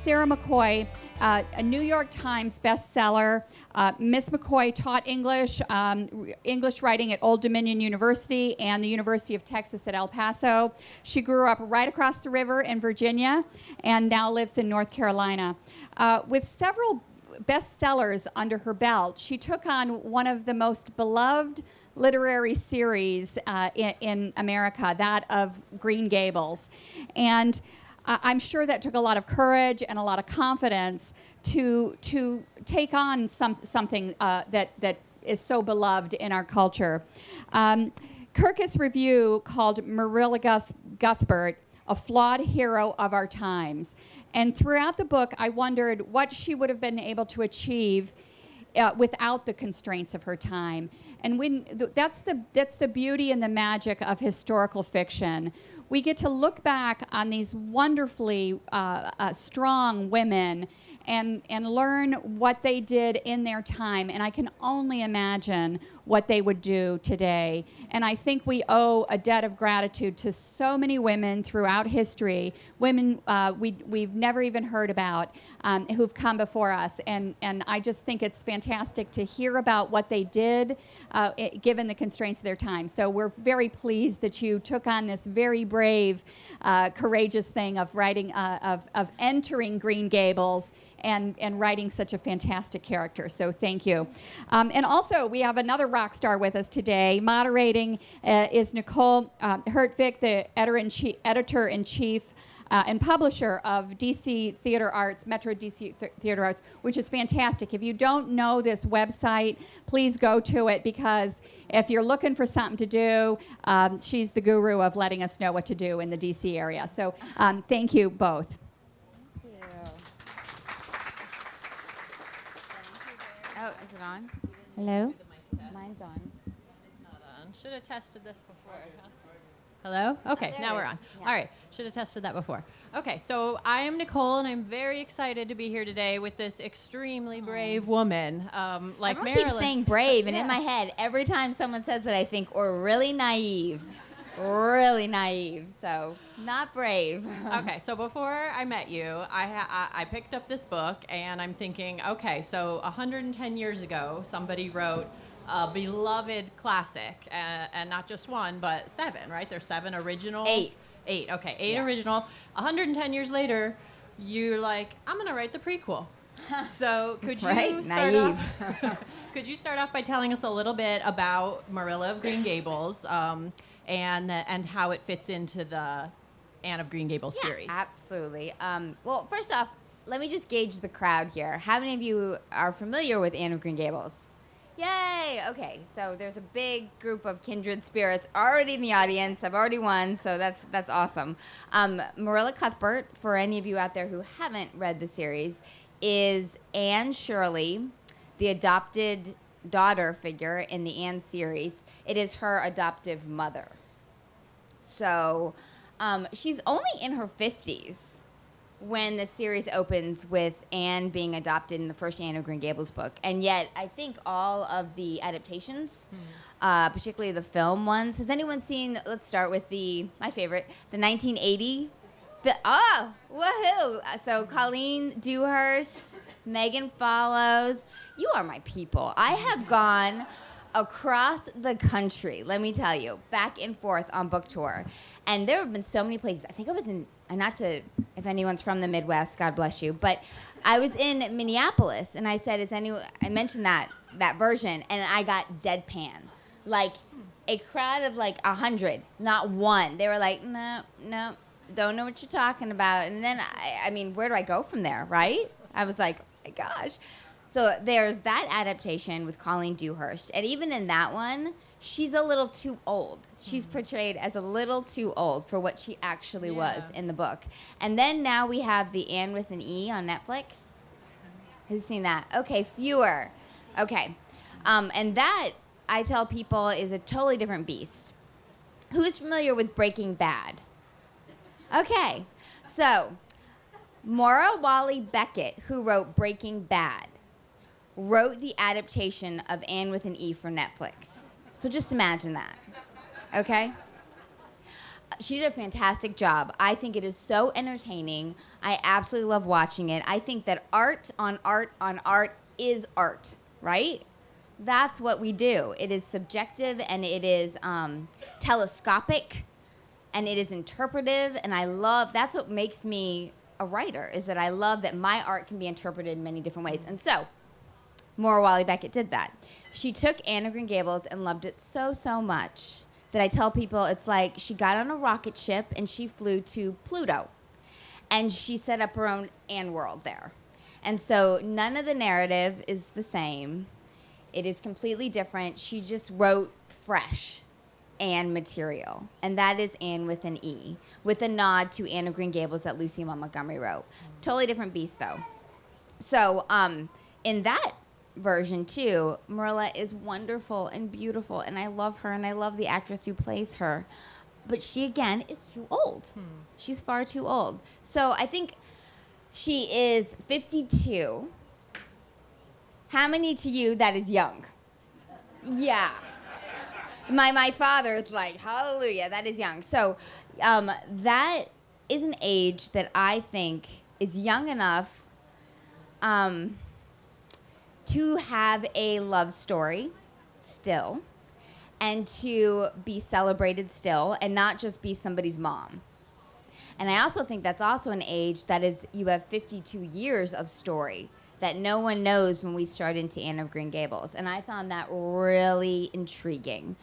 Sarah McCoy, a New York Times bestseller. Miss McCoy taught English writing at Old Dominion University and the University of Texas at El Paso. She grew up right across the river in Virginia and now lives in North Carolina. With several bestsellers under her belt, she took on one of the most beloved literary series in America, that of Green Gables. And I'm sure that took a lot of courage and a lot of confidence to take on something that is so beloved in our culture. Kirkus Review called Marilla Cuthbert a flawed hero of our times. And throughout the book, I wondered what she would have been able to achieve without the constraints of her time. And that's the beauty and the magic of historical fiction. We get to look back on these wonderfully strong women and learn what they did in their time. And I can only imagine what they would do today. And I think we owe a debt of gratitude to so many women throughout history, women we've never even heard about, who've come before us. And I just think it's fantastic to hear about what they did, given the constraints of their time. So we're very pleased that you took on this very brave, courageous thing of writing, of entering Green Gables and writing such a fantastic character. So thank you. And also, we have another rock star with us today. Moderating is Nicole Hertvik, the editor-in-chief and publisher of DC Theater Arts, Metro DC Theater Arts, which is fantastic. If you don't know this website, please go to it, because if you're looking for something to do, she's the guru of letting us know what to do in the DC area. So thank you both. Oh, is it on? Hello? Mine's on. It's not on. Should have tested this before. Huh? Hello? Okay, now we're on. Yeah. All right, should have tested that before. Okay, so I am Nicole, and I'm very excited to be here today with this extremely brave woman, like Everyone Marilyn. keeps saying brave, and in Yeah. my head, every time someone says that, I think, or really naive. Really naive, so not brave. Okay, so before I met you, I picked up this book, and I'm thinking, okay, so 110 years ago, somebody wrote a beloved classic, and not just one, but 7, right? There's 7 original. 8. 8, okay, 8 Yeah. original. 110 years later, you're like, I'm gonna write the prequel. So could That's you right, start naive. off? Could you start off by telling us a little bit about Marilla of Green Gables, and how it fits into the Anne of Green Gables series? Absolutely. Well, first off, let me just gauge the crowd here. How many of you are familiar with Anne of Green Gables? Yay! Okay, so there's a big group of kindred spirits already in the audience. I've already won, so that's awesome. Marilla Cuthbert, for any of you out there who haven't read the series, is Anne Shirley, the adopted daughter figure in the Anne series. It is her adoptive mother. So she's only in her 50s when the series opens with Anne being adopted in the first Anne of Green Gables book. And yet, I think all of the adaptations, particularly the film ones, has anyone seen, let's start with my favorite, the 1980? Woohoo! So Colleen Dewhurst, Megan Follows, you are my people. I have gone across the country, let me tell you, back and forth on book tour. And there have been so many places. I think I was in, if anyone's from the Midwest, God bless you, but I was in Minneapolis, and I said, I mentioned that version, and I got deadpan. Like, a crowd of like 100, not one. They were like, no, don't know what you're talking about. And then, I mean, where do I go from there, right? I was like, oh my gosh. So there's that adaptation with Colleen Dewhurst. And even in that one, she's a little too old. She's portrayed as a little too old for what she actually was in the book. And then now we have the Anne with an E on Netflix. Who's seen that? Okay, fewer. Okay. And that, I tell people, is a totally different beast. Who's familiar with Breaking Bad? Okay. So, Maura Wally Beckett, who wrote Breaking Bad, wrote the adaptation of Anne with an E for Netflix. So just imagine that, okay? She did a fantastic job. I think it is so entertaining. I absolutely love watching it. I think that art on art on art is art, right? That's what we do. It is subjective and it is telescopic and it is interpretive. And that's what makes me a writer, is that I love that my art can be interpreted in many different ways. And so, Maura Wiley Beckett did that. She took Anne of Green Gables and loved it so, so much that I tell people it's like she got on a rocket ship and she flew to Pluto. And she set up her own Anne world there. And so none of the narrative is the same. It is completely different. She just wrote fresh Anne material. And that is Anne with an E, with a nod to Anne of Green Gables that Lucy Maud Montgomery wrote. Totally different beast, though. So in that version, too, Marilla is wonderful and beautiful, and I love her, and I love the actress who plays her. But she, again, is too old. She's far too old. So I think she is 52. How many to you that is young? Yeah. My father is like, hallelujah, that is young. So that is an age that I think is young enough to have a love story still and to be celebrated still and not just be somebody's mom. And I also think that's also an age that is, you have 52 years of story that no one knows when we start into Anne of Green Gables. And I found that really intriguing.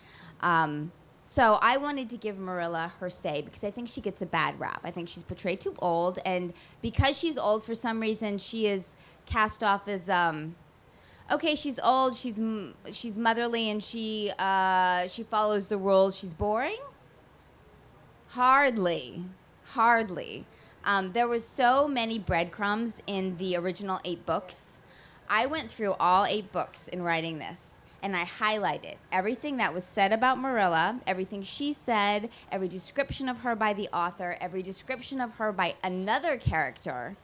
So I wanted to give Marilla her say because I think she gets a bad rap. I think she's portrayed too old. And because she's old, for some reason, she is cast off as, okay, she's old, she's motherly, and she follows the rules. She's boring? Hardly. There were so many breadcrumbs in the original 8 books. I went through all 8 books in writing this, and I highlighted everything that was said about Marilla, everything she said, every description of her by the author, every description of her by another character,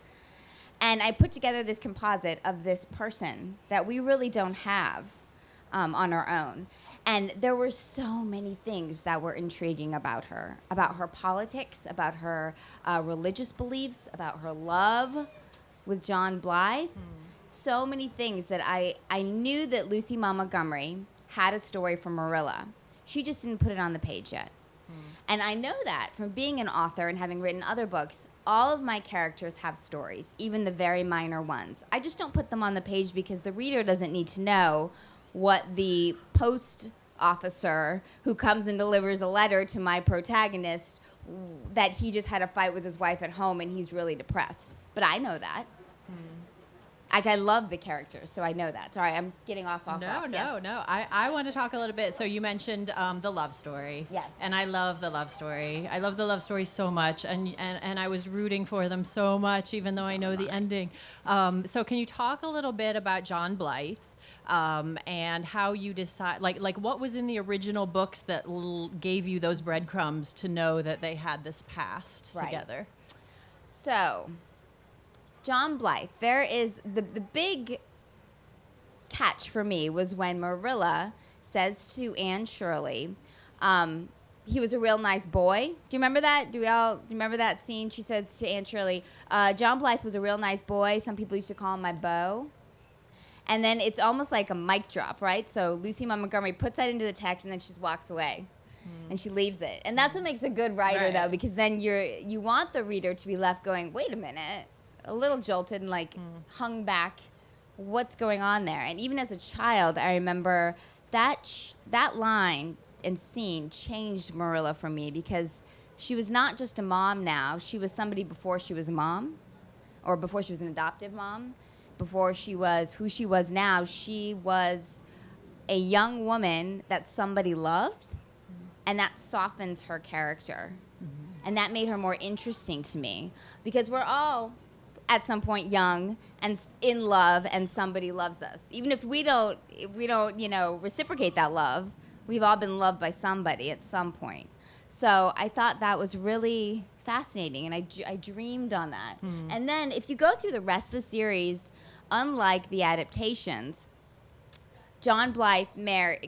and I put together this composite of this person that we really don't have on our own. And there were so many things that were intriguing about her politics, about her religious beliefs, about her love with John Blythe. So many things that I knew that Lucy Maud Montgomery had a story for Marilla. She just didn't put it on the page yet. And I know that from being an author and having written other books, all of my characters have stories, even the very minor ones. I just don't put them on the page because the reader doesn't need to know what the post officer who comes and delivers a letter to my protagonist that he just had a fight with his wife at home and he's really depressed. But I know that. Like, I love the characters, so I know that. Sorry, I'm getting off. No. Yes. I want to talk a little bit. So you mentioned the love story. Yes. And I love the love story. I love the love story so much, and I was rooting for them so much, even though I know the ending. So can you talk a little bit about John Blythe? And how you decide, like what was in the original books that gave you those breadcrumbs to know that they had this past together? So, John Blythe, there is the big catch for me was when Marilla says to Anne Shirley, he was a real nice boy. Do you remember that? Do you remember that scene? She says to Anne Shirley, John Blythe was a real nice boy. Some people used to call him my beau. And then it's almost like a mic drop, right? So Lucy Maud Montgomery puts that into the text, and then she just walks away, and she leaves it. And that's what makes a good writer, though, because then you want the reader to be left going, wait a minute, a little jolted and hung back. What's going on there? And even as a child, I remember that line and scene changed Marilla for me because she was not just a mom now. She was somebody before she was a mom, or before she was an adoptive mom. Before she was who she was now, she was a young woman that somebody loved, and that softens her character. And that made her more interesting to me because we're all, at some point, young and in love, and somebody loves us. Even if we don't, reciprocate that love, we've all been loved by somebody at some point. So I thought that was really fascinating, and I dreamed on that. And then if you go through the rest of the series, unlike the adaptations, John Blythe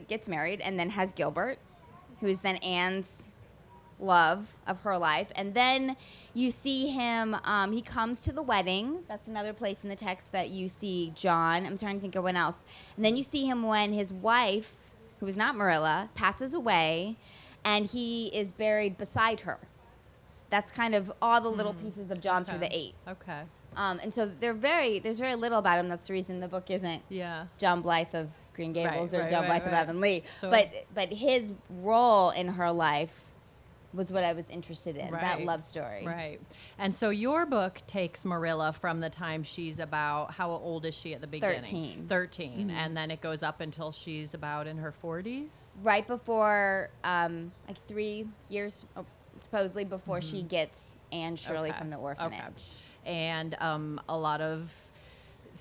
gets married and then has Gilbert, who is then Anne's love of her life. And then you see him, he comes to the wedding. That's another place in the text that you see John. I'm trying to think of one else. And then you see him when his wife, who is not Marilla, passes away, and he is buried beside her. That's kind of all the little pieces of John through the 8. Okay. And so there's very little about him. That's the reason the book isn't John Blythe of Green Gables or John Blythe of Avonlea. So, but his role in her life was what I was interested in, that love story. Right. And so your book takes Marilla from the time she's about, how old is she at the beginning? 13. And then it goes up until she's about in her 40s? Right before, like 3 years, supposedly, before she gets Anne Shirley from the orphanage. Okay. And a lot of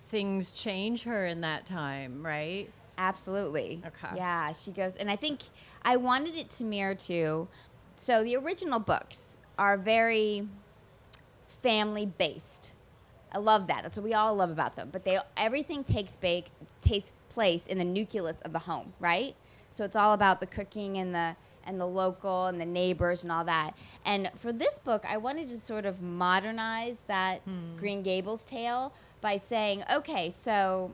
things change her in that time, right? Absolutely. Okay. Yeah, she goes, and I think I wanted it to mirror too. So the original books are very family-based. I love that. That's what we all love about them. But everything takes place in the nucleus of the home, right? So it's all about the cooking and the local and the neighbors and all that. And for this book, I wanted to sort of modernize that Green Gables tale by saying, okay, so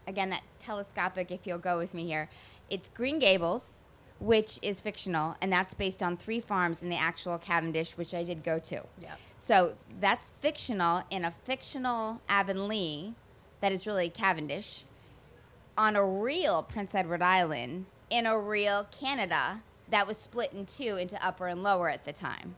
again, that telescopic, if you'll go with me here, it's Green Gables, which is fictional, and that's based on 3 farms in the actual Cavendish, which I did go to. Yep. So that's fictional in a fictional Avonlea that is really Cavendish on a real Prince Edward Island in a real Canada that was split in 2 into upper and lower at the time.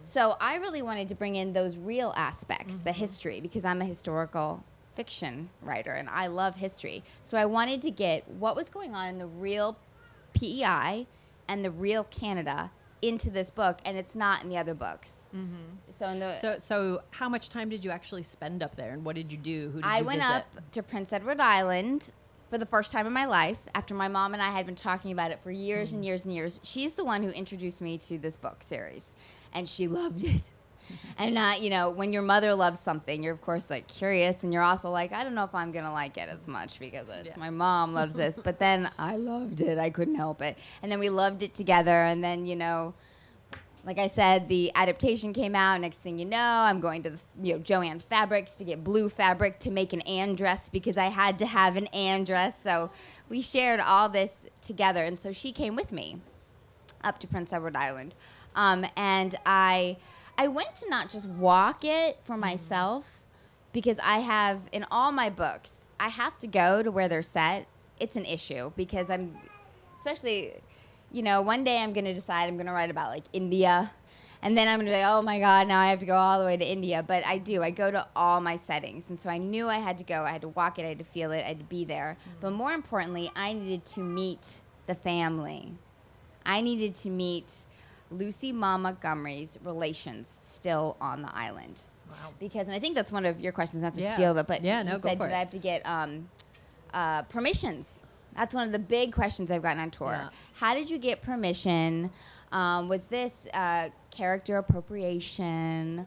So I really wanted to bring in those real aspects, the history, because I'm a historical fiction writer and I love history. So I wanted to get what was going on in the real PEI and the real Canada into this book, and it's not in the other books. So how much time did you actually spend up there, and what did you do? Who did I you went visit? up to Prince Edward Island for the first time in my life after my mom and I had been talking about it for years and years and years. She's the one who introduced me to this book series, and she loved it. And when your mother loves something, you're of course like curious, and you're also like, I don't know if I'm gonna like it as much because my mom loves this. But then I loved it; I couldn't help it. And then we loved it together. And then like I said, the adaptation came out. Next thing you know, I'm going to Joanne Fabrics to get blue fabric to make an Anne dress because I had to have an Anne dress. So we shared all this together, and so she came with me up to Prince Edward Island, and I went to not just walk it for myself, because I have, in all my books, I have to go to where they're set. It's an issue because especially, one day I'm going to decide I'm going to write about like India, and then I'm going to be like, oh my God, now I have to go all the way to India. But I go to all my settings. And so I knew I had to go. I had to walk it. I had to feel it. I had to be there. But more importantly, I needed to meet the family. I needed to meet Lucy Ma Montgomery's relations still on the island. Wow. Because, and I think that's one of your questions, not to steal that, but you said, did I have to get permissions? That's one of the big questions I've gotten on tour. Yeah. How did you get permission? Was this character appropriation?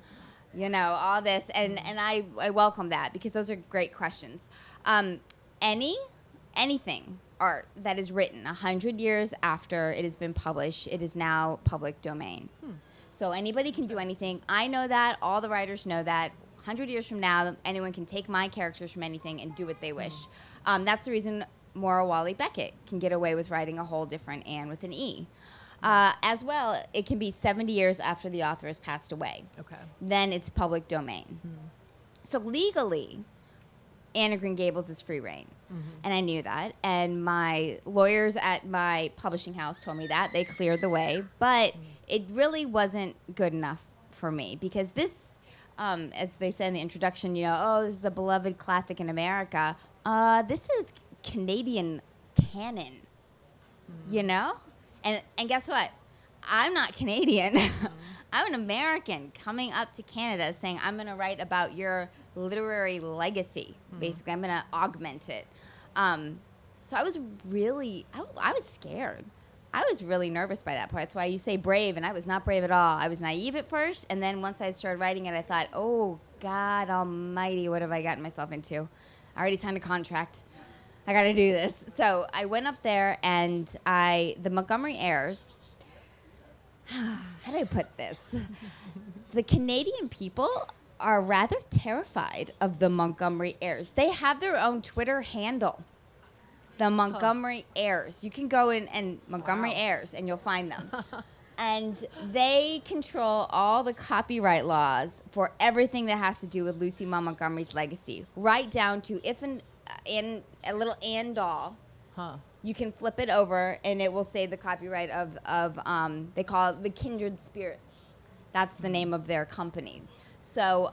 All this. And I welcome that because those are great questions. Anything art that is written 100 years after it has been published, it is now public domain. So anybody can do anything. I know that. All the writers know that. 100 years from now, anyone can take my characters from anything and do what they wish. That's the reason Maura Wally Beckett can get away with writing a whole different Anne with an E. As well, it can be 70 years after the author has passed away. Okay. Then it's public domain. So legally, Anne of Green Gables is free reign. And I knew that. And my lawyers at my publishing house told me that. They cleared the way. But it really wasn't good enough for me because this, as they said in the introduction, this is a beloved classic in America. This is Canadian canon, And guess what? I'm not Canadian. I'm an American coming up to Canada saying, I'm going to write about your literary legacy. Basically, I'm going to augment it. So I was really, I was scared. I was really nervous by that point. That's why you say brave, and I was not brave at all. I was naive at first, and then once I started writing it, I thought, oh, God almighty, what have I gotten myself into? I already signed a contract. I got to do this. So I went up there, and the Montgomery heirs how do I put this? The Canadian people are rather terrified of the Montgomery heirs. They have their own Twitter handle, the Montgomery heirs. You can go in and Montgomery heirs, and you'll find them. And they control all the copyright laws for everything that has to do with Lucy Maud Montgomery's legacy, right down to if in a little Anne doll, you can flip it over and it will say the copyright of they call it the Kindred Spirits. That's the name of their company. So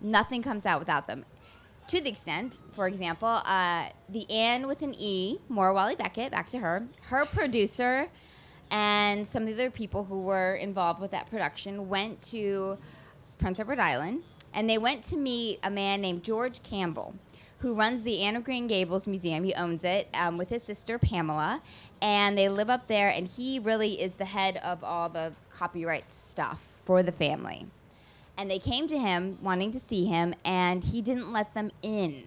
nothing comes out without them. To the extent, for example, the Anne with an E, Maura Wally Beckett, back to her producer, and some of the other people who were involved with that production went to Prince Edward Island, and they went to meet a man named George Campbell, who runs the Anne of Green Gables Museum. He owns it with his sister, Pamela, and they live up there, and he really is the head of all the copyright stuff for the family. And they came to him wanting to see him, and he didn't let them in.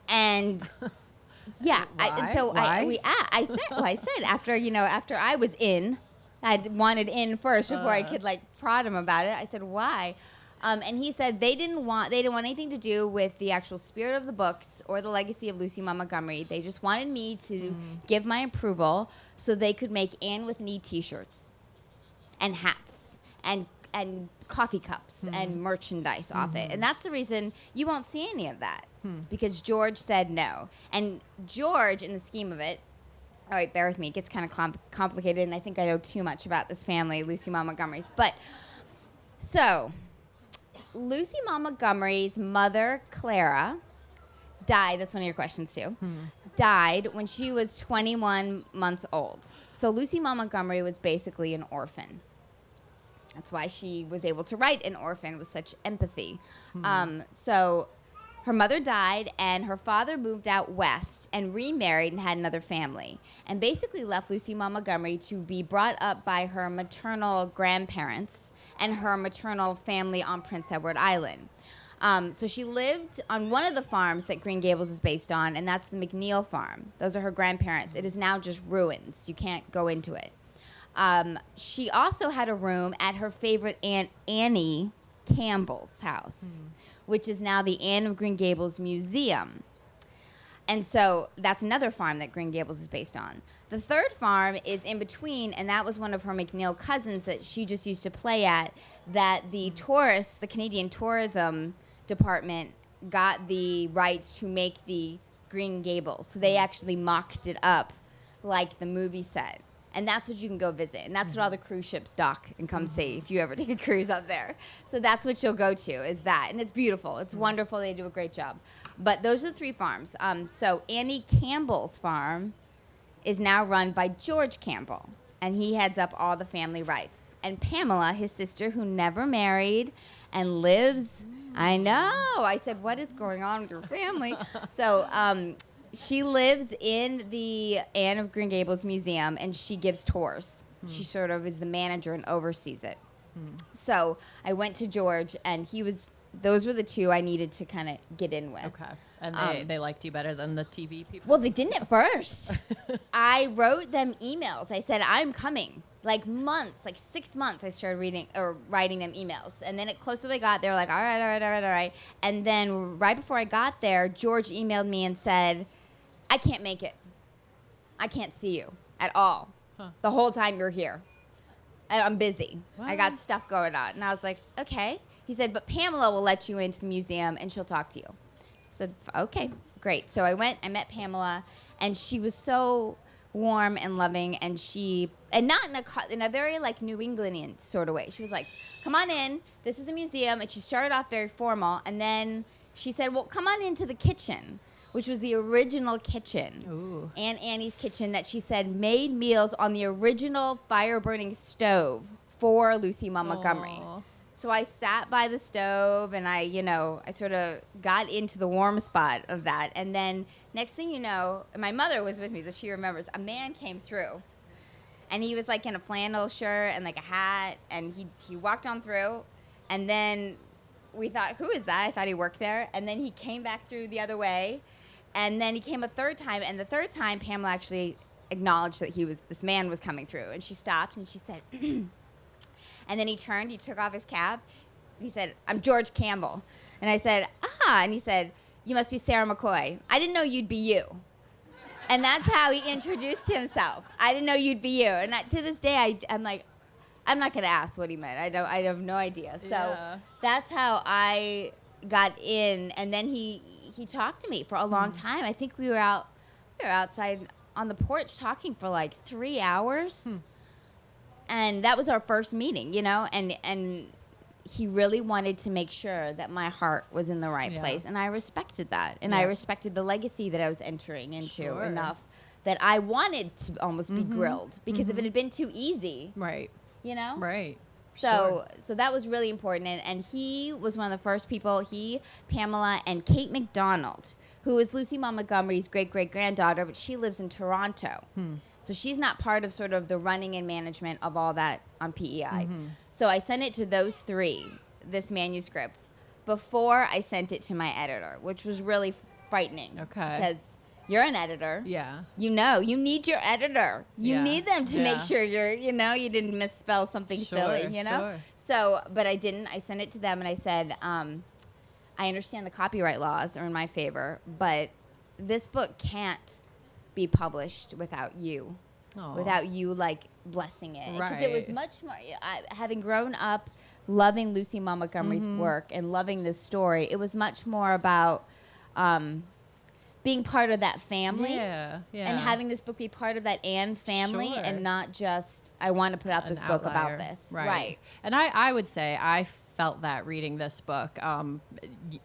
And yeah, I said after I was in, I wanted in first before I could prod him about it. I said, why? And he said they didn't want anything to do with the actual spirit of the books or the legacy of Lucy Maud Montgomery. They just wanted me to give my approval so they could make Anne with an E t-shirts and hats and coffee cups and merchandise off it. And that's the reason you won't see any of that, because George said no. And George, in the scheme of it, all right, bear with me, it gets kind of complicated, and I think I know too much about this family, Lucy Maud Montgomery's. But, so, Lucy Maud Montgomery's mother, Clara, died, that's one of your questions too, died when she was 21 months old. So Lucy Maud Montgomery was basically an orphan. That's why she was able to write An Orphan with such empathy. So her mother died, and her father moved out west and remarried and had another family, and basically left Lucy Maud Montgomery to be brought up by her maternal grandparents and her maternal family on Prince Edward Island. So she lived on one of the farms that Green Gables is based on, and that's the McNeil farm. Those are her grandparents. It is now just ruins. You can't go into it. She also had a room at her favorite Aunt Annie Campbell's house, which is now the Anne of Green Gables Museum. And so that's another farm that Green Gables is based on. The third farm is in between, and that was one of her McNeil cousins that she just used to play at, that the Canadian Tourism Department got the rights to make the Green Gables. So they actually mocked it up like the movie set. And that's what you can go visit. And that's what all the cruise ships dock and come see if you ever take a cruise up there. So that's what you'll go to, is that. And it's beautiful. It's wonderful. They do a great job. But those are the three farms. So Annie Campbell's farm is now run by George Campbell, and he heads up all the family rights. And Pamela, his sister, who never married and lives, I know. I said, what is going on with your family? So she lives in the Anne of Green Gables Museum, and she gives tours. She sort of is the manager and oversees it. So I went to George, and those were the two I needed to kind of get in with. Okay. And they liked you better than the TV people? Well, they didn't at first. I wrote them emails. I said, I'm coming. Like 6 months, I started writing them emails. And then close to they got, they were like, all right. And then right before I got there, George emailed me and said, I can't make it. I can't see you at all. The whole time you're here. I'm busy. Wow. I got stuff going on. And I was like, okay. He said, but Pamela will let you into the museum and she'll talk to you. I said, okay, great. So I met Pamela, and she was so warm and loving, and not in a very New Englandian sort of way. She was like, come on in. This is the museum. And she started off very formal, and then she said, well, come on into the kitchen, which was the original kitchen. Ooh. Aunt Annie's kitchen that she said made meals on the original fire-burning stove for Lucy Maud Montgomery. Aww. So I sat by the stove, and I sort of got into the warm spot of that. And then next thing you know, my mother was with me, so she remembers, a man came through. And he was in a flannel shirt and a hat, and he walked on through. And then we thought, who is that? I thought he worked there. And then he came back through the other way. And then he came a third time, and the third time Pamela actually acknowledge that this man was coming through. And she stopped and she said, and then he turned, he took off his cap. He said, "I'm George Campbell." And I said, "Ah," and he said, "You must be Sarah McCoy. I didn't know you'd be you." And that's how he introduced himself. "I didn't know you'd be you." And to this day, I'm like, I'm not going to ask what he meant. I have no idea. So that's how I got in. And then he talked to me for a long time. I think we were outside on the porch talking for like 3 hours. And that was our first meeting, you know, and he really wanted to make sure that my heart was in the right place. And I respected that. And I respected the legacy that I was entering into enough that I wanted to almost be grilled. Because if it had been too easy, you know? Right. So that was really important. And he was one of the first people, Pamela, and Kate McDonald, who is Lucy Maud Montgomery's great-great-granddaughter, but she lives in Toronto. So she's not part of sort of the running and management of all that on PEI. So I sent it to those three, this manuscript, before I sent it to my editor, which was really frightening. Okay. Because you're an editor. Yeah. You know, you need your editor. You need them to make sure you didn't misspell something silly, you know? So, but I didn't. I sent it to them and I said, I understand the copyright laws are in my favor, but this book can't be published without you. Without you, like, blessing it. Because it was much more, having grown up loving Lucy Maud Montgomery's work and loving this story, it was much more about being part of that family and having this book be part of that Anne family and not just, I want to put out this book about this. Right. And I would say I felt that reading this book,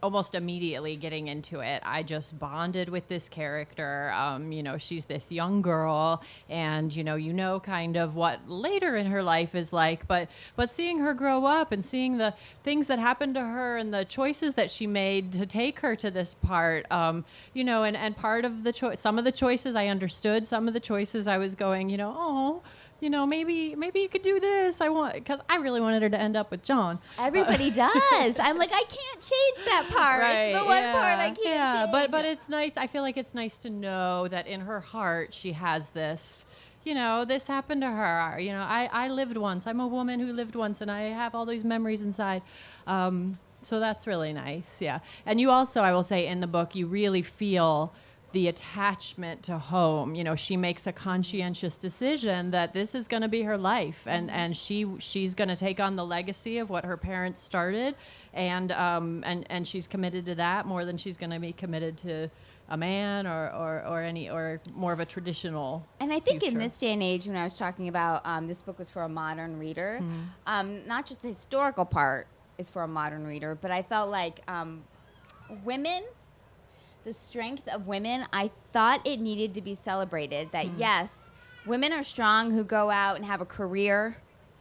almost immediately getting into it. I just bonded with this character. You know, she's this young girl, and you know kind of what later in her life is like, but seeing her grow up and seeing the things that happened to her and the choices that she made to take her to this part, you know, and part of the some of the choices I understood, some of the choices I was going, you know, oh, you know, maybe you could do this. Because I really wanted her to end up with John. Everybody does. I'm like, I can't change that part. It's the one part I can't change. But it's nice. I feel like it's nice to know that in her heart she has this, you know, this happened to her. You know, I lived once. I'm a woman who lived once, and I have all these memories inside. So that's really nice. Yeah. And you also, I will say, in the book, you really feel the attachment to home. You know, she makes a conscientious decision that this is going to be her life, and she's going to take on the legacy of what her parents started, and she's committed to that more than she's going to be committed to a man or more of a traditional. And I think future. in this day and age, when I was talking about this book was for a modern reader, not just the historical part is for a modern reader, but I felt like women. The strength of women, I thought it needed to be celebrated. That yes, women are strong who go out and have a career.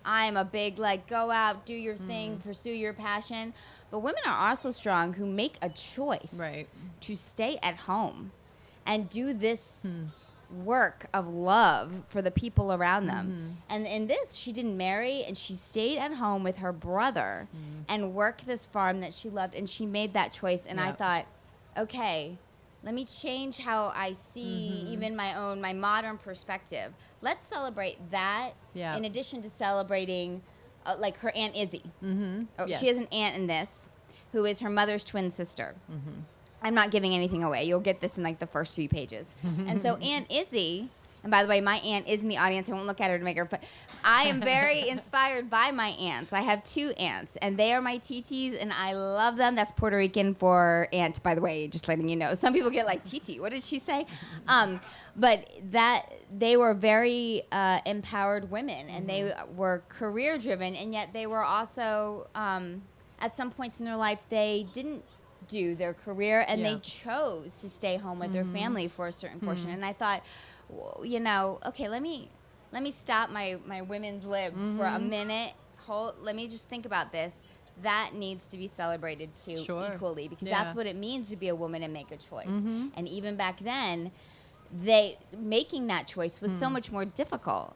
I'm a big, like, go out, do your thing, pursue your passion. But women are also strong who make a choice to stay at home and do this work of love for the people around them. And in this, she didn't marry, and she stayed at home with her brother and worked this farm that she loved, and she made that choice. And I thought, okay, let me change how I see even my modern perspective. Let's celebrate that in addition to celebrating like her Aunt Izzy. She has an aunt in this who is her mother's twin sister. I'm not giving anything away. You'll get this in like the first few pages. And so Aunt Izzy, and by the way, my aunt is in the audience. I won't look at her to make her, but I am very inspired by my aunts. I have 2 aunts, and they are my titis, and I love them. That's Puerto Rican for aunt, by the way, just letting you know. Some people get like, titi, what did she say? But that they were very empowered women, and they were career-driven, and yet they were also, at some points in their life, they didn't do their career, and they chose to stay home with their family for a certain portion. And I thought, you know, okay, let me stop my women's lib for a minute. Let me just think about this. That needs to be celebrated too equally, because that's what it means to be a woman and make a choice. And even back then, making that choice was so much more difficult,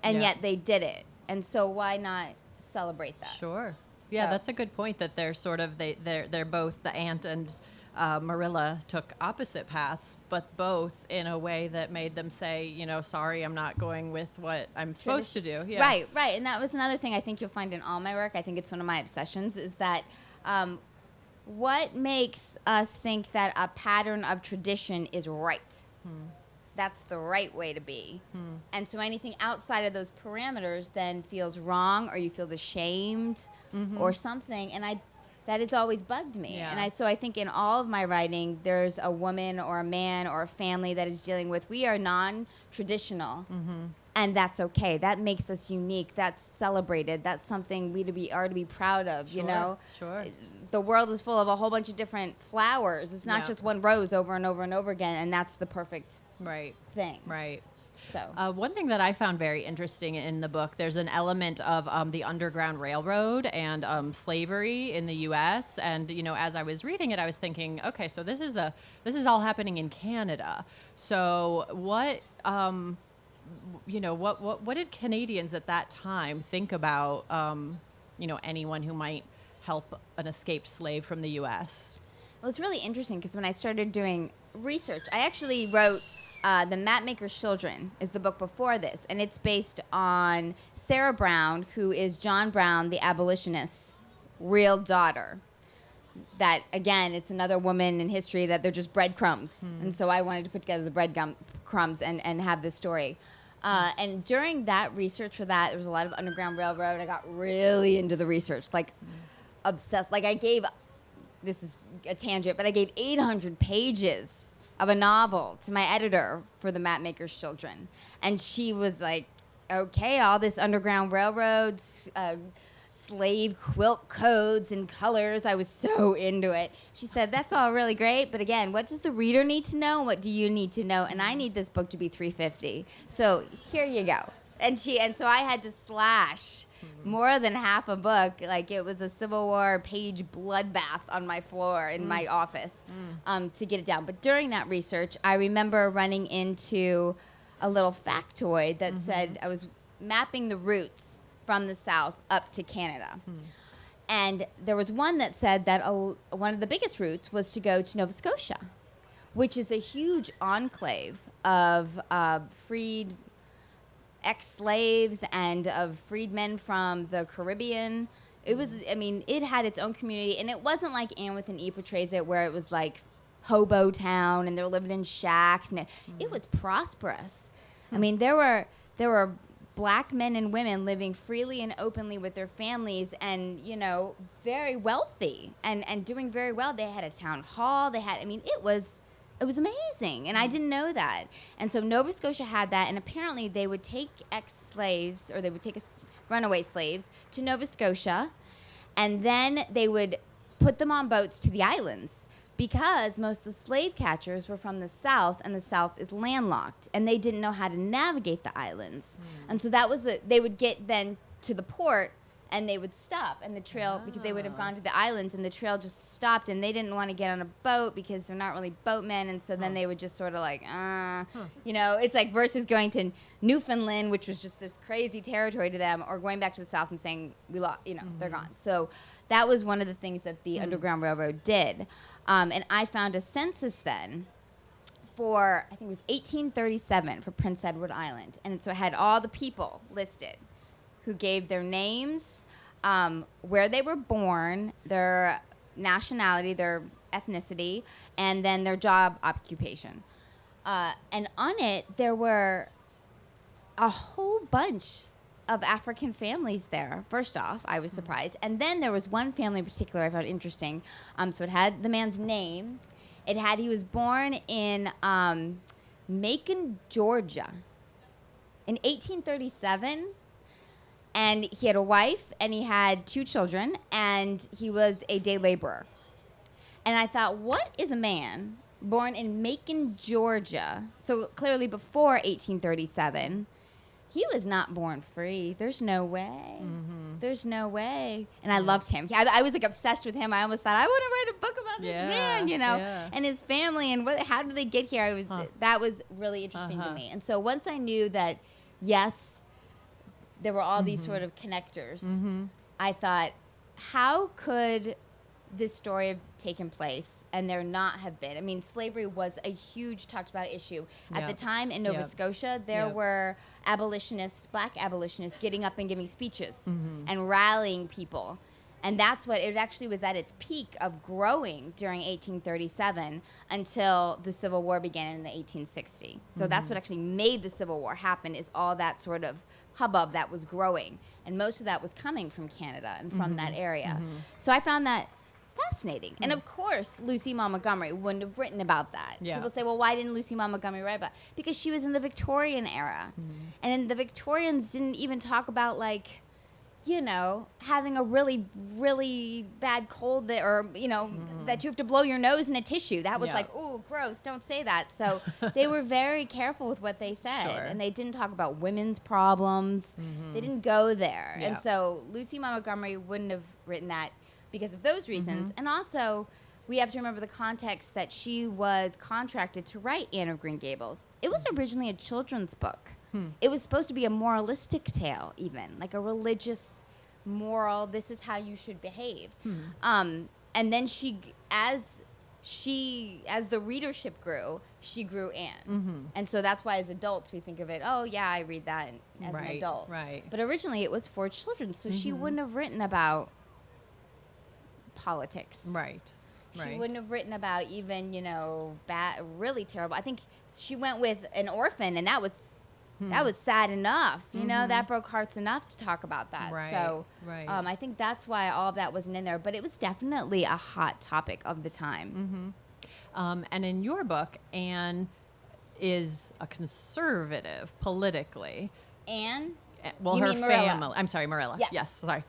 and yet they did it. And so why not celebrate that? Yeah, that's a good point. That they're sort of they're both the aunt and Marilla took opposite paths, but both in a way that made them say, sorry, I'm not going with what I'm supposed to do. Yeah. Right. And that was another thing I think you'll find in all my work. I think it's one of my obsessions is that what makes us think that a pattern of tradition is right? That's the right way to be. And so anything outside of those parameters then feels wrong, or you feel ashamed or something. And that has always bugged me. Yeah. And so I think in all of my writing, there's a woman or a man or a family that is dealing with, we are non-traditional. And that's okay. That makes us unique. That's celebrated. That's something we are to be proud of, you know? Sure. The world is full of a whole bunch of different flowers. It's not just one rose over and over and over again, and that's the perfect thing. Right. So one thing that I found very interesting in the book, there's an element of the Underground Railroad and slavery in the U.S. And as I was reading it, I was thinking, okay, so this is all happening in Canada. So what did Canadians at that time think about anyone who might help an escaped slave from the U.S.? Well, it's really interesting because when I started doing research, I actually wrote The Mapmaker's Children is the book before this, and it's based on Sarah Brown, who is John Brown, the abolitionist's real daughter. That, again, it's another woman in history that they're just breadcrumbs. And so I wanted to put together the breadcrumbs and have this story. And during that research for that, there was a lot of Underground Railroad. I got really into the research, like obsessed. Like this is a tangent, but I gave 800 pages of a novel to my editor for The Mapmaker's Children. And she was like, okay, all this Underground Railroads, slave quilt codes and colors. I was so into it. She said, that's all really great, but again, what does the reader need to know? What do you need to know? And I need this book to be 350. So here you go. And so I had to slash more than half a book. Like it was a Civil War page bloodbath on my floor in my office to get it down. But during that research, I remember running into a little factoid that said I was mapping the routes from the South up to Canada. And there was one that said that one of the biggest routes was to go to Nova Scotia, which is a huge enclave of freed ex-slaves and of freedmen from the Caribbean. It was, it had its own community, and it wasn't like Anne with an E portrays it, where it was like hobo town and they're living in shacks. And it was prosperous. There were black men and women living freely and openly with their families, and very wealthy and doing very well. They had a town hall. It was amazing, and I didn't know that. And so Nova Scotia had that, and apparently they would take ex-slaves, or they would take runaway slaves to Nova Scotia, and then they would put them on boats to the islands, because most of the slave catchers were from the South, and the South is landlocked, and they didn't know how to navigate the islands. And so they would get then to the port, and they would stop, and the trail, because they would have gone to the islands, and the trail just stopped, and they didn't want to get on a boat because they're not really boatmen, and so then they would just sort of like, it's like versus going to Newfoundland, which was just this crazy territory to them, or going back to the South and saying, they're gone. So that was one of the things that the Underground Railroad did. And I found a census then for, I think it was 1837 for Prince Edward Island, and so it had all the people listed who gave their names, where they were born, their nationality, their ethnicity, and then their job occupation. And on it, there were a whole bunch of African families there. First off, I was surprised. And then there was one family in particular I found interesting. So it had the man's name. He was born in Macon, Georgia in 1837. And he had a wife, and he had 2 children, and he was a day laborer. And I thought, what is a man born in Macon, Georgia, so clearly before 1837, he was not born free. There's no way. There's no way. And I loved him. I was like obsessed with him. I almost thought, I want to write a book about this man, and his family, and how did they get here? That was really interesting to me. And so once I knew that, yes, there were all these sort of connectors, I thought, how could this story have taken place and there not have been. I mean, slavery was a huge talked about issue. At the time in Nova Scotia, there were abolitionists, black abolitionists, getting up and giving speeches and rallying people. And that's what it actually was at its peak of growing during 1837 until the Civil War began in the 1860. So that's what actually made the Civil War happen, is all that sort of hubbub that was growing. And most of that was coming from Canada and from that area. So I found that fascinating. And of course, Lucy Maud Montgomery wouldn't have written about that. People say, well, why didn't Lucy Maud Montgomery write about it? Because she was in the Victorian era. And the Victorians didn't even talk about, like, you know, having a really, really bad cold that, or, you know, that you have to blow your nose in a tissue. That was like, ooh, gross, don't say that. So they were very careful with what they said. And they didn't talk about women's problems. They didn't go there. And so Lucy Maud Montgomery wouldn't have written that because of those reasons. And also, we have to remember the context that she was contracted to write Anne of Green Gables. It was originally a children's book. It was supposed to be a moralistic tale, even like a religious moral. This is how you should behave. And then as the readership grew, she grew Anne. And so that's why as adults we think of it, oh yeah, I read that as an adult. But originally it was for children, so she wouldn't have written about politics. She wouldn't have written about even, you know, bad, really terrible. I think she went with an orphan, and that was sad enough. You know, that broke hearts enough to talk about that. So I think that's why all of that wasn't in there. But it was definitely a hot topic of the time. And in your book, Anne is a conservative politically. Anne? Well, You her mean Marilla? family. I'm sorry, Marilla. Yes. Sorry.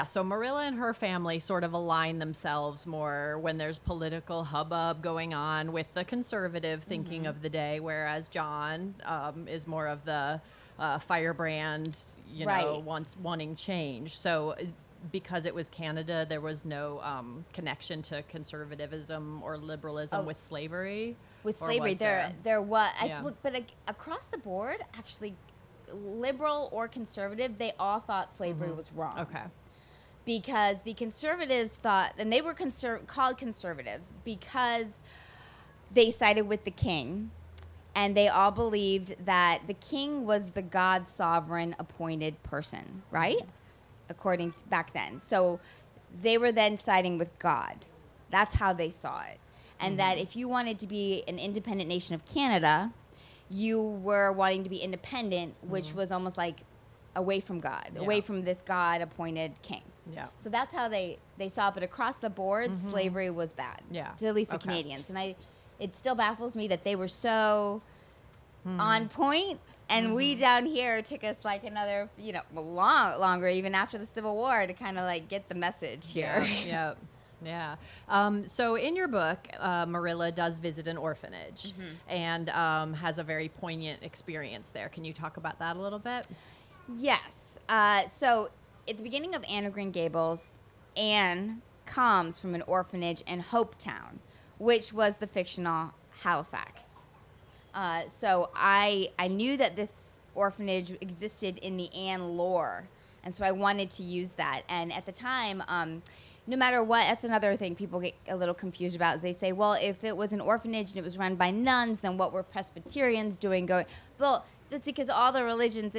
So Marilla and her family sort of align themselves more when there's political hubbub going on with the conservative thinking of the day, whereas John is more of the firebrand, you know, wanting change. So because it was Canada, there was no connection to conservatism or liberalism with slavery. With slavery, there was. But across the board, actually, liberal or conservative, they all thought slavery was wrong. Because the conservatives thought, and they were called conservatives because they sided with the king, and they all believed that the king was the God sovereign appointed person, right? According back then. So they were then siding with God. That's how they saw it. And that if you wanted to be an independent nation of Canada, you were wanting to be independent, which was almost like away from God, away from this God-appointed king. So that's how they saw it. But across the board, slavery was bad, to at least the Canadians. And it still baffles me that they were so on point, and we down here took us like another, you know, longer, even after the Civil War, to kind of like get the message here. So in your book, Marilla does visit an orphanage and has a very poignant experience there. Can you talk about that a little bit? Yes. So at the beginning of Anne of Green Gables, Anne comes from an orphanage in Hopetown, which was the fictional Halifax. So I knew that this orphanage existed in the Anne lore, and so I wanted to use that. And at the time, no matter what, that's another thing people get a little confused about, is they say, well, if it was an orphanage and it was run by nuns, then what were Presbyterians doing? Well, that's because all the religions,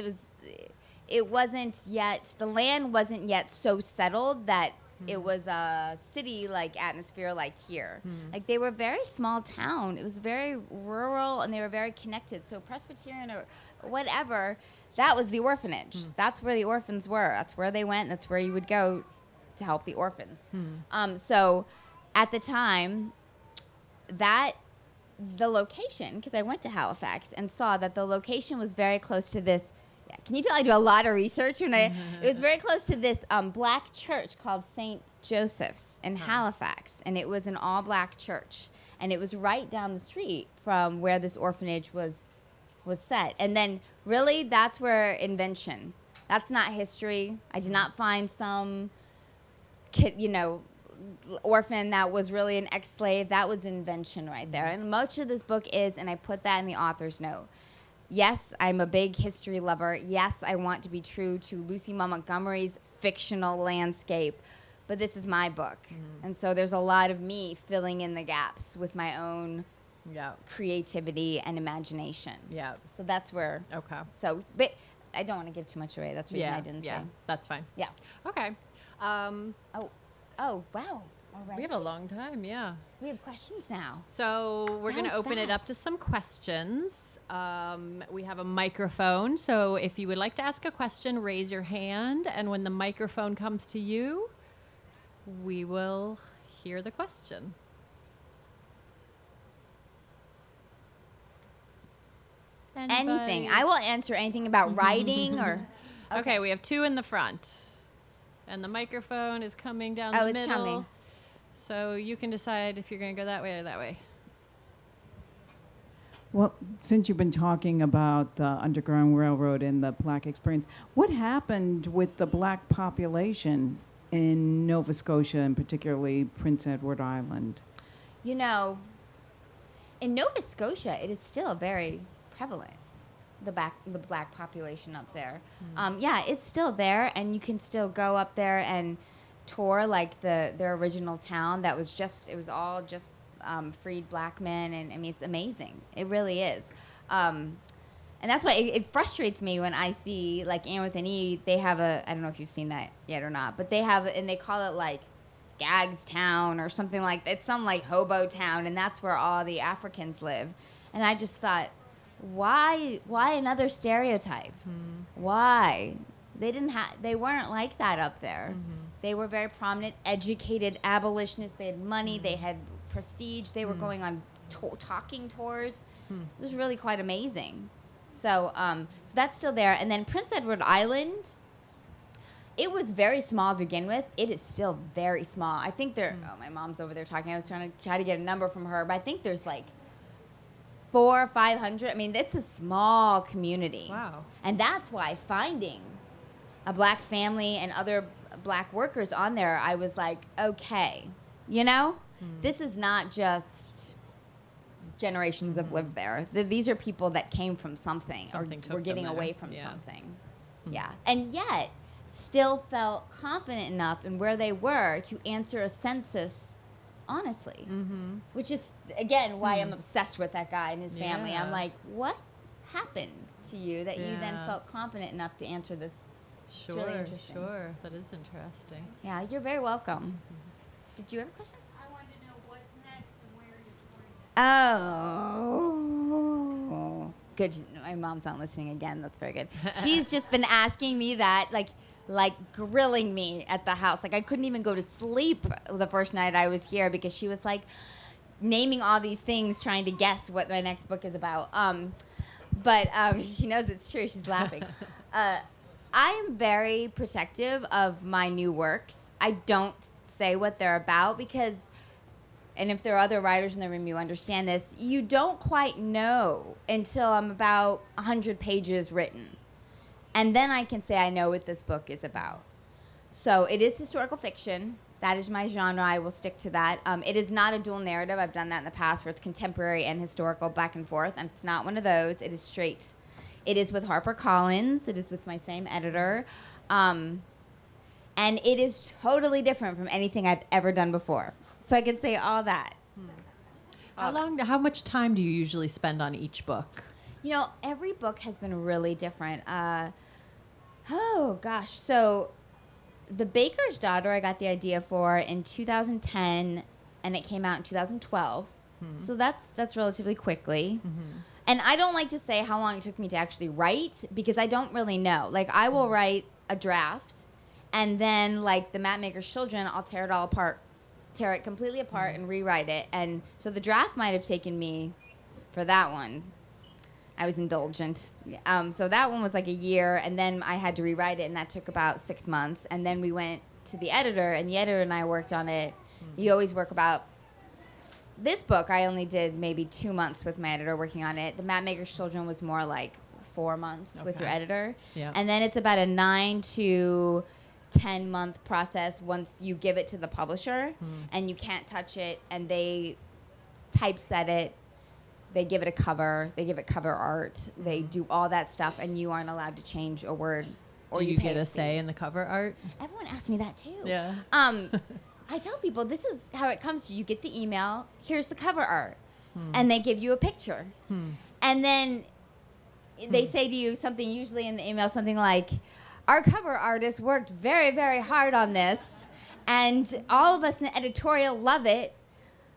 it wasn't yet, the land wasn't yet so settled that it was a city-like atmosphere like here. Like, they were a very small town. It was very rural, and they were very connected. So Presbyterian or whatever, that was the orphanage. That's where the orphans were. That's where they went. That's where you would go to help the orphans. So at the time, the location, because I went to Halifax and saw that the location was very close to this. Can you tell I do a lot of research? It was very close to this black church called St. Joseph's in Halifax, and it was an all-black church, and it was right down the street from where this orphanage was set. And then, really, that's where invention. That's not history. I did not find some kid, you know, orphan that was really an ex-slave. That was invention right there. And much of this book is, and I put that in the author's note. Yes, I'm a big history lover. Yes, I want to be true to Lucy Maud Montgomery's fictional landscape. but this is my book. And so there's a lot of me filling in the gaps with my own Yeah. creativity and imagination. Yeah. So that's where. Okay. So, but I don't want to give too much away. That's the reason I didn't say. That's fine. Yeah. Okay. Oh, wow. All right. We have a long time. Yeah. We have questions now. So we're That going to was open it up fast. to some questions. We have a microphone. So if you would like to ask a question, raise your hand. And when the microphone comes to you, we will hear the question. Anything. Anybody? I will answer anything about writing or. Okay, we have two in the front. And the microphone is coming down Oh, the it's middle. coming. So you can decide if you're going to go that way or that way. Well, since you've been talking about the Underground Railroad and the Black experience, what happened with the Black population in Nova Scotia and particularly Prince Edward Island? You know, in Nova Scotia, it is still very prevalent. The black population up there. Yeah, it's still there, and you can still go up there and tour like their original town. It was all just freed black men, and I mean it's amazing. It really is. And that's why it frustrates me when I see like Anne and E. They have I don't know if you've seen that yet or not, but they have, and they call it like Skaggs Town or something like that. It's some like hobo town, and that's where all the Africans live. And I just thought, why another stereotype? Why? They weren't like that up there. They were very prominent, educated abolitionists. They had money, they had prestige. They were going on talking tours. It was really quite amazing. So that's still there. And then Prince Edward Island, it was very small to begin with. It is still very small. I think my mom's over there talking. I was trying to get a number from her, but I think there's like 400 or 500. I mean, it's a small community. Wow. And that's why finding a black family and other black workers on there, I was like, okay, this is not just generations have lived there. These are people that came from something Something or took were them getting there. away from Yeah. something. Yeah. And yet still felt confident enough in where they were to answer a census honestly, which is, again, why I'm obsessed with that guy and his family. I'm Yeah. like, what happened to you that you then Yeah. felt confident enough to answer this? Sure, really interesting. sure. That is interesting. Yeah, you're very welcome. Did you have a question? I wanted to know what's next and where you're touring. Oh, good. My mom's not listening again. That's very good. She's just been asking me that, like grilling me at the house. Like I couldn't even go to sleep the first night I was here because she was like naming all these things, trying to guess what my next book is about. But she knows it's true. She's laughing. I am very protective of my new works. I don't say what they're about because, and if there are other writers in the room, you understand this, you don't quite know until I'm about 100 pages written. And then I can say I know what this book is about. So it is historical fiction. That is my genre. I will stick to that. It is not a dual narrative. I've done that in the past where it's contemporary and historical back and forth. It's not one of those. It is straight. It is with HarperCollins. It is with my same editor. And it is totally different from anything I've ever done before. So I can say all that. How much time do you usually spend on each book? You know, every book has been really different. Oh, gosh. So The Baker's Daughter I got the idea for in 2010, and it came out in 2012. So that's relatively quickly. And I don't like to say how long it took me to actually write because I don't really know. Like, I will write a draft, and then, like, The Mapmaker's Children, I'll tear it all apart, tear it completely apart and rewrite it. And so the draft might have taken me, for that one, I was indulgent. So that one was like a year, and then I had to rewrite it, and that took about 6 months. And then we went to the editor, and the editor and I worked on it. You always work about... This book, I only did maybe 2 months with my editor working on it. The Mapmaker's Children was more like 4 months with your Okay. editor. Yeah. And then it's about a 9 to 10 month process once you give it to the publisher, and you can't touch it, and they typeset it. They give it a cover. They give it cover art. They do all that stuff, and you aren't allowed to change a word or Do you pay get a fee. say in the cover art? Everyone asks me that too. Yeah. I tell people this is how it comes to you. You get the email, here's the cover art, and they give you a picture. And then they say to you something, usually in the email, something like, our cover artist worked very, very hard on this, and all of us in the editorial love it.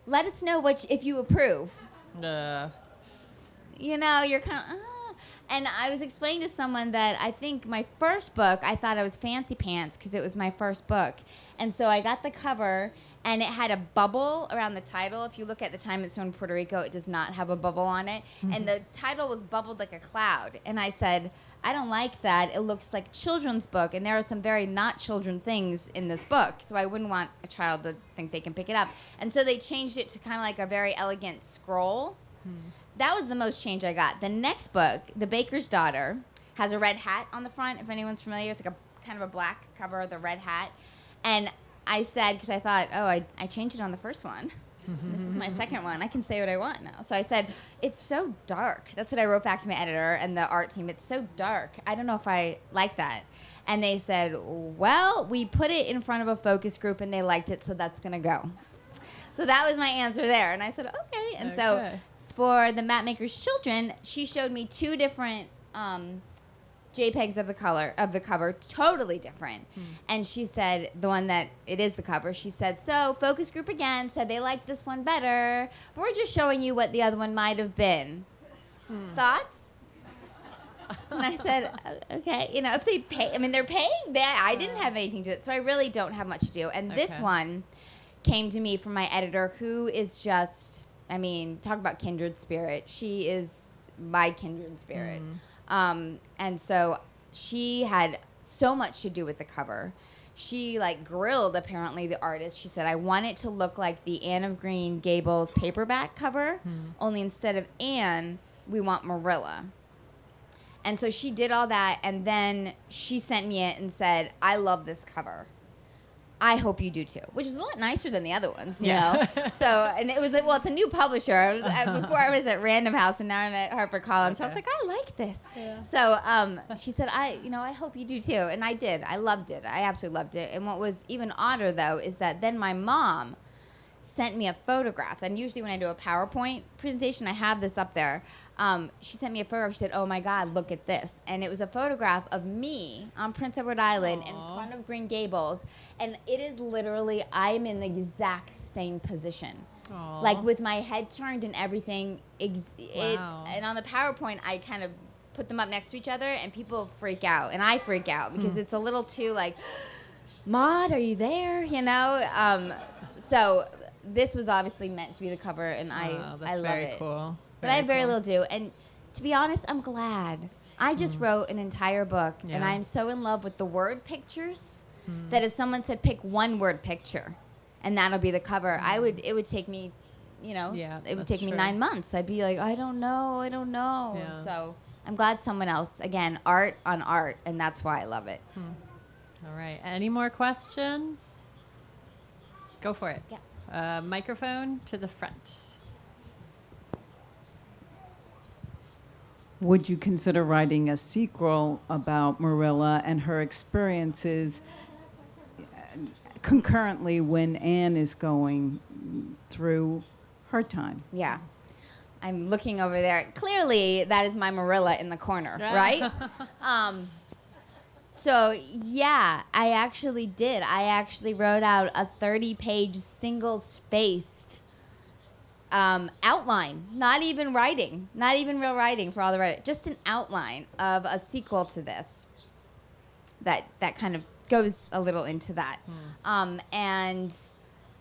Let us know if you approve. You know, you're kind of, And I was explaining to someone that I think my first book, I thought I was fancy pants because it was my first book. And so I got the cover, and it had a bubble around the title. If you look at the time it's in Puerto Rico, it does not have a bubble on it. And the title was bubbled like a cloud. And I said, I don't like that. It looks like a children's book, and there are some very not children things in this book. So I wouldn't want a child to think they can pick it up. And so they changed it to kind of like a very elegant scroll. That was the most change I got. The next book, The Baker's Daughter, has a red hat on the front. If anyone's familiar, it's like a kind of a black cover with a red hat. And I said, because I thought, I changed it on the first one. This is my second one. I can say what I want now. So I said, it's so dark. That's what I wrote back to my editor and the art team. It's so dark. I don't know if I like that. And they said, well, we put it in front of a focus group and they liked it, so that's going to go. So that was my answer there. And I said, okay. And so for the Mapmaker's Children, she showed me two different JPEGs of the cover, totally different. And she said, the one that it is the cover, she said, so focus group again said they liked this one better, but we're just showing you what the other one might have been. Thoughts? And I said, okay, you know, if they pay, I mean, they're paying that. I didn't have anything to it, so I really don't have much to do. And this one came to me from my editor, who is just, I mean, talk about kindred spirit. She is my kindred spirit. And so she had so much to do with the cover. She like grilled apparently the artist. She said, I want it to look like the Anne of Green Gables paperback cover, only instead of Anne, we want Marilla. And so she did all that, and then she sent me it and said, I love this cover. I hope you do too, which is a lot nicer than the other ones, you know? So, and it was, well, it's a new publisher. Before I was at Random House, and now I'm at HarperCollins. So I was like, I like this. So she said, I hope you do too. And I did. I loved it. I absolutely loved it. And what was even odder, though, is that then my mom sent me a photograph. And usually when I do a PowerPoint presentation, I have this up there. She sent me a photograph. She said, oh, my God, look at this. And it was a photograph of me on Prince Edward Island in front of Green Gables. And it is literally, I'm in the exact same position. Like with my head turned and everything. And on the PowerPoint, I kind of put them up next to each other, and people freak out. And I freak out because it's a little too like, Maude, are you there? You know? So this was obviously meant to be the cover, and I love very it. Cool. But I have very little to do. And to be honest, I'm glad. I just wrote an entire book, and I'm so in love with the word pictures that if someone said pick one word picture, and that'll be the cover, it would take me, you know, it would take me 9 months. I'd be like, I don't know. Yeah. So I'm glad someone else, again, art on art, and that's why I love it. All right. Any more questions? Go for it. Yeah. Microphone to the front. Would you consider writing a sequel about Marilla and her experiences concurrently when Anne is going through her time? Yeah. I'm looking over there. Clearly, that is my Marilla in the corner, right? So, yeah, I actually did. I actually wrote out a 30-page single-spaced outline, not even real writing for all the writing, just an outline of a sequel to this that kind of goes a little into that. And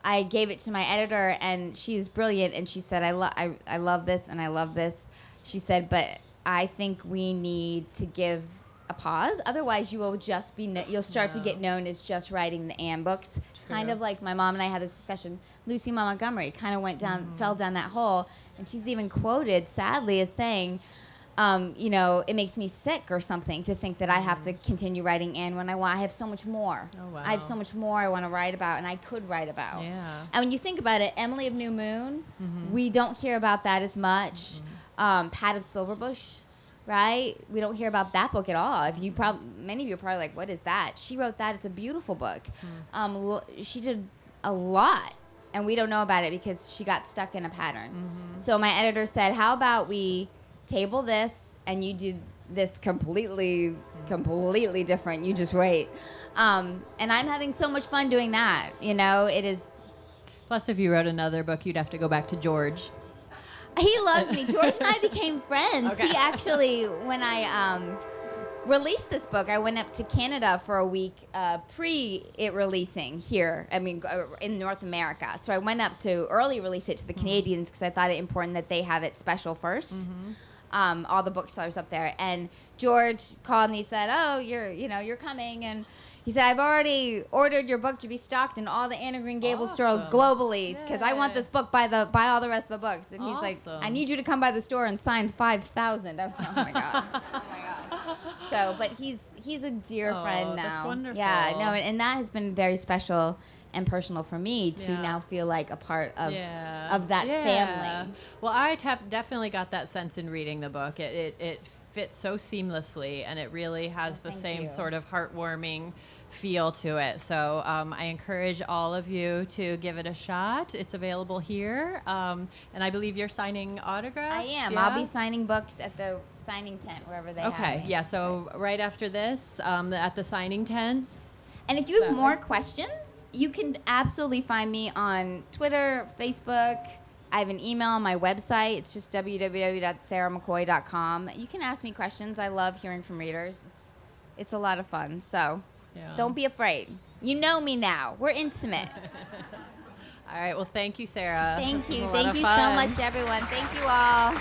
I gave it to my editor, and she's brilliant, and she said, I love this, and I love this. She said, but I think we need to give a pause, otherwise you will just be you'll start to get known as just writing the Anne books. Kind of like my mom and I had this discussion. Lucy Montgomery kind of went down, fell down that hole, and she's even quoted sadly as saying, you know, it makes me sick or something to think that I have to continue writing Anne when I have so much more. I have so much more I want to write about, and I could write about. And when you think about it, Emily of New Moon, we don't hear about that as much. Pat of Silverbush, right? We don't hear about that book at all. If you many of you are probably like, what is that? She wrote that. It's a beautiful book. She did a lot, and we don't know about it because she got stuck in a pattern. So my editor said, how about we table this and you do this completely different. You just wait. And I'm having so much fun doing that. You know, it is. Plus, if you wrote another book, you'd have to go back to George. He loves me. George and I became friends. Okay. He actually, when I released this book, I went up to Canada for a week pre it releasing here. I mean, in North America. So I went up to early release it to the Canadians because I thought it important that they have it special first. All the booksellers up there. And George called and he said, "Oh, you're coming." And he said, "I've already ordered your book to be stocked in all the Anne of Green Gables stores globally because I want this book by all the rest of the books." And he's like, "I need you to come by the store and sign 5,000." I was like, "Oh my god, oh my god." So, but he's a dear friend now. That's wonderful. Yeah, no, and that has been very special and personal for me to now feel like a part of that family. Well, I definitely got that sense in reading the book. It fits so seamlessly, and it really has the same sort of heartwarming feel to it. So I encourage all of you to give it a shot. It's available here, and I believe you're signing autographs. I am. Yeah? I'll be signing books at the signing tent wherever they have Okay, me. yeah. So right after this, at the signing tents. And if you have more questions, you can absolutely find me on Twitter, Facebook. I have an email on my website. It's just www.sarahmccoy.com. You can ask me questions. I love hearing from readers. It's a lot of fun. So don't be afraid. You know me now. We're intimate. All right. Well, thank you, Sarah. Thank This was you. a lot Thank of you so fun. much, everyone. Thank you all.